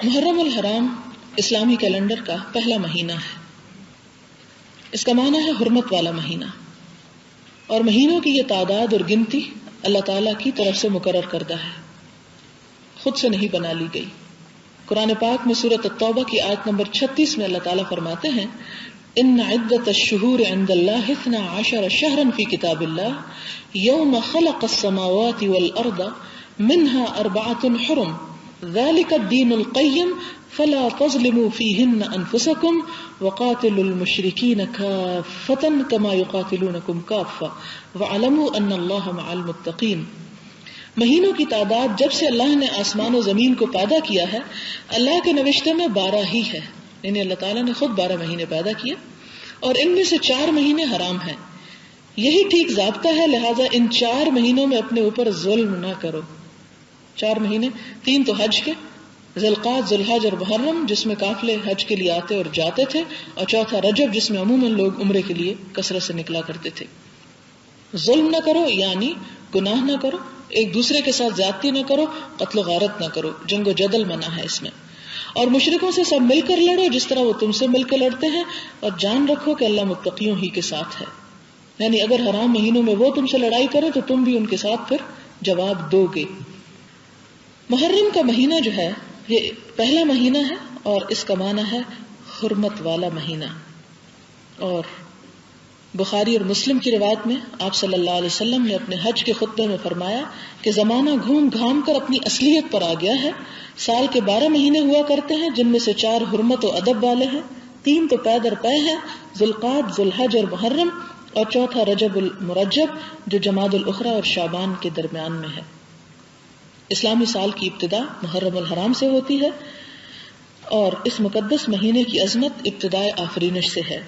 محرم الحرام اسلامی کیلنڈر کا پہلا مہینہ ہے. اس کا معنی ہے حرمت والا مہینہ، اور مہینوں کی یہ تعداد اور گنتی اللہ تعالیٰ کی طرف سے مقرر کردہ ہے، خود سے نہیں بنا لی گئی. قرآن پاک میں سورۃ التوبہ کی آیت نمبر 36 میں اللہ تعالیٰ فرماتے ہیں ان عدۃ الشہور عند اللہ 12 شہرا فی کتاب اللہ یوم خلق السماوات والارض منها 4 حرم ذلك الدین القیم فلا تظلموا فیہن انفسکم وقاتلوا المشرکین کافۃ کما یقاتلونکم کافۃ واعلموا ان اللہ مع المتقین. مہینوں کی تعداد جب سے اللہ نے آسمان و زمین کو پیدا کیا ہے، اللہ کے نوشتے میں 12 ہی ہے، یعنی اللہ تعالیٰ نے خود 12 مہینے پیدا کیے اور ان میں سے 4 مہینے حرام ہیں. یہی ٹھیک ضابطہ ہے، لہٰذا ان 4 مہینوں میں اپنے اوپر ظلم نہ کرو. 4 مہینے، 3 تو حج کے، ذوالقعدہ، ذوالحج اور محرم جس میں قافلے حج کے لیے آتے اور جاتے تھے، اور چوتھا رجب جس میں عموماً لوگ عمرے کے لیے کثرت سے نکلا کرتے تھے. ظلم نہ کرو یعنی گناہ نہ کرو، ایک دوسرے کے ساتھ زیادتی نہ کرو، قتل و غارت نہ کرو، جنگ و جدل منع ہے اس میں، اور مشرکوں سے سب مل کر لڑو جس طرح وہ تم سے مل کر لڑتے ہیں، اور جان رکھو کہ اللہ متقیوں ہی کے ساتھ ہے. یعنی اگر حرام مہینوں میں وہ تم سے لڑائی کرے تو تم بھی ان کے ساتھ پھر جواب دو گے. محرم کا مہینہ جو ہے یہ پہلا مہینہ ہے اور اس کا معنی ہے حرمت والا مہینہ. اور بخاری اور مسلم کی روایت میں آپ صلی اللہ علیہ وسلم نے اپنے حج کے خطبے میں فرمایا کہ زمانہ گھوم گھام کر اپنی اصلیت پر آ گیا ہے. سال کے 12 مہینے ہوا کرتے ہیں جن میں سے 4 حرمت و ادب والے ہیں، 3 تو پے در پے ہیں، ذوالقعدہ، ذوالحج اور محرم، اور چوتھا رجب المرجب جو جمادی الاخری اور شعبان کے درمیان میں ہے. اسلامی سال کی ابتدا محرم الحرام سے ہوتی ہے اور اس مقدس مہینے کی عظمت ابتدائے آفرینش سے ہے.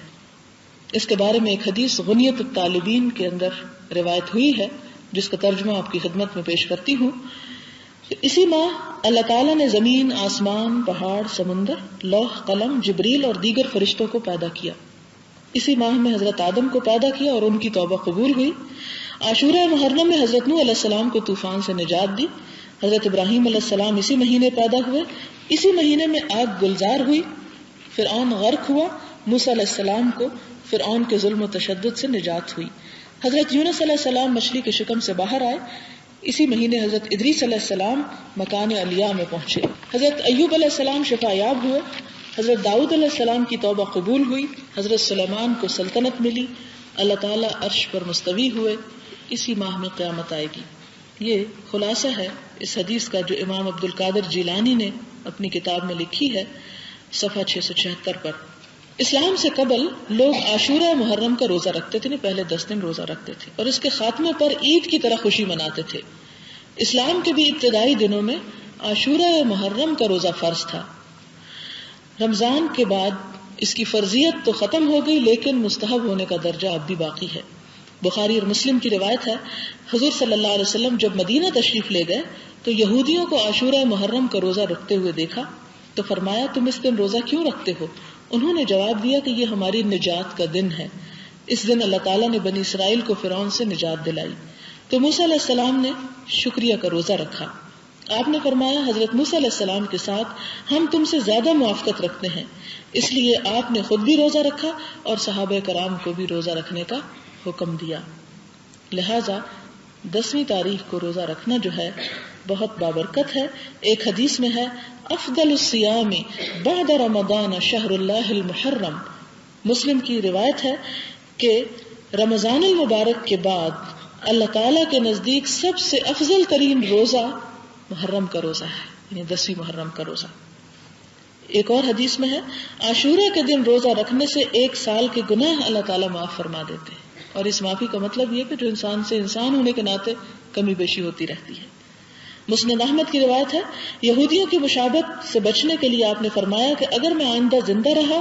اس کے بارے میں ایک حدیث غنیت الطالبین کے اندر روایت ہوئی ہے جس کا ترجمہ آپ کی خدمت میں پیش کرتی ہوں. اسی ماہ اللہ تعالیٰ نے زمین، آسمان، پہاڑ، سمندر، لوح، قلم، جبریل اور دیگر فرشتوں کو پیدا کیا. اسی ماہ میں حضرت آدم کو پیدا کیا اور ان کی توبہ قبول ہوئی. عاشورہ محرم میں حضرت نوح علیہ السلام کو طوفان سے نجات دی. حضرت ابراہیم علیہ السلام اسی مہینے پیدا ہوئے. اسی مہینے میں آگ گلزار ہوئی، فرعون غرق ہوا، موسیٰ علیہ السلام کو فرعون کے ظلم و تشدد سے نجات ہوئی. حضرت یونس علیہ السلام مچھلی کے شکم سے باہر آئے. اسی مہینے حضرت ادریس علیہ السلام مکان علیہ میں پہنچے. حضرت ایوب علیہ السلام شفا یاب ہوئے. حضرت داؤد علیہ السلام کی توبہ قبول ہوئی. حضرت سلیمان کو سلطنت ملی. اللہ تعالیٰ عرش پر مستوی ہوئے. اسی ماہ میں قیامت آئے گی. یہ خلاصہ ہے اس حدیث کا جو امام عبد القادر جیلانی نے اپنی کتاب میں لکھی ہے صفحہ 676 پر. اسلام سے قبل لوگ عاشورہ محرم کا روزہ رکھتے تھے، پہلے 10 دن روزہ رکھتے تھے اور اس کے خاتمے پر عید کی طرح خوشی مناتے تھے. اسلام کے بھی ابتدائی دنوں میں عاشورہ محرم کا روزہ فرض تھا. رمضان کے بعد اس کی فرضیت تو ختم ہو گئی لیکن مستحب ہونے کا درجہ اب بھی باقی ہے. بخاری اور مسلم کی روایت ہے حضور صلی اللہ علیہ وسلم جب مدینہ تشریف لے گئے تو یہودیوں کو عاشورہ محرم کا روزہ رکھتے ہوئے دیکھا تو فرمایا تم اس دن روزہ کیوں رکھتے ہو؟ انہوں نے جواب دیا کہ یہ ہماری نجات کا دن ہے. اس دن اللہ تعالیٰ نے بنی اسرائیل کو فرعون سے نجات دلائی. تو موسیٰ علیہ السلام نے شکریہ کا روزہ رکھا. آپ نے فرمایا حضرت موسیٰ علیہ السلام کے ساتھ ہم تم سے زیادہ موافقت رکھتے ہیں، اس لیے آپ نے خود بھی روزہ رکھا اور صحابہ کرام کو بھی روزہ رکھنے کا حکم دیا. لہذا 10ویں تاریخ کو روزہ رکھنا جو ہے بہت بابرکت ہے. ایک حدیث میں ہے افضل الصیام بعد رمضان شہر اللہ المحرم. مسلم کی روایت ہے کہ رمضان المبارک کے بعد اللہ تعالیٰ کے نزدیک سب سے افضل ترین روزہ محرم کا روزہ ہے، یعنی 10ویں محرم کا روزہ. ایک اور حدیث میں ہے عاشورہ کے دن روزہ رکھنے سے 1 سال کے گناہ اللہ تعالیٰ معاف فرما دیتے ہیں. اور اس معافی کا مطلب یہ کہ جو انسان سے انسان ہونے کے ناطے کمی بیشی ہوتی رہتی ہے. مسند احمد کی روایت ہے یہودیوں کی مشابہت سے بچنے کے لیے آپ نے فرمایا کہ اگر میں آئندہ زندہ رہا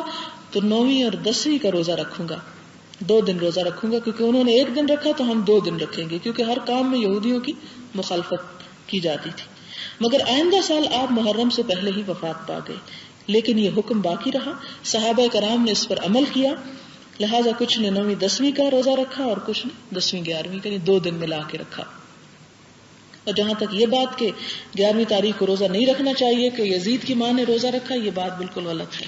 تو 9ویں اور 10ویں کا روزہ رکھوں گا، 2 دن روزہ رکھوں گا، کیونکہ انہوں نے 1 دن رکھا تو ہم 2 دن رکھیں گے، کیونکہ ہر کام میں یہودیوں کی مخالفت کی جاتی تھی. مگر آئندہ سال آپ محرم سے پہلے ہی وفات پا گئے، لیکن یہ حکم باقی رہا. صحابہ کرام نے اس پر عمل کیا، لہٰذا کچھ نے 9ویں 10ویں کا روزہ رکھا اور کچھ نے 10ویں 11ویں کا، 2 دن ملا کے رکھا. اور جہاں تک یہ بات کہ 11ویں تاریخ کو روزہ نہیں رکھنا چاہیے کہ یزید کی ماں نے روزہ رکھا، یہ بات بالکل غلط ہے،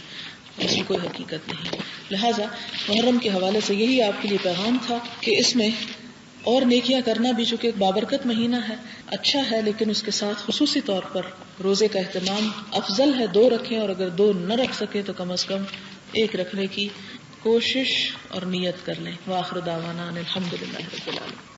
اس کی کوئی حقیقت نہیں. لہٰذا محرم کے حوالے سے یہی آپ کے لیے پیغام تھا کہ اس میں اور نیکیاں کرنا بھی چونکہ ایک بابرکت مہینہ ہے اچھا ہے، لیکن اس کے ساتھ خصوصی طور پر روزے کا اہتمام افضل ہے 2 رکھیں، اور اگر 2 نہ رکھ سکے تو کم از کم 1 رکھنے کی کوشش اور نیت کر لیں. وآخر دعوانا ان الحمد للہ رب العالمین.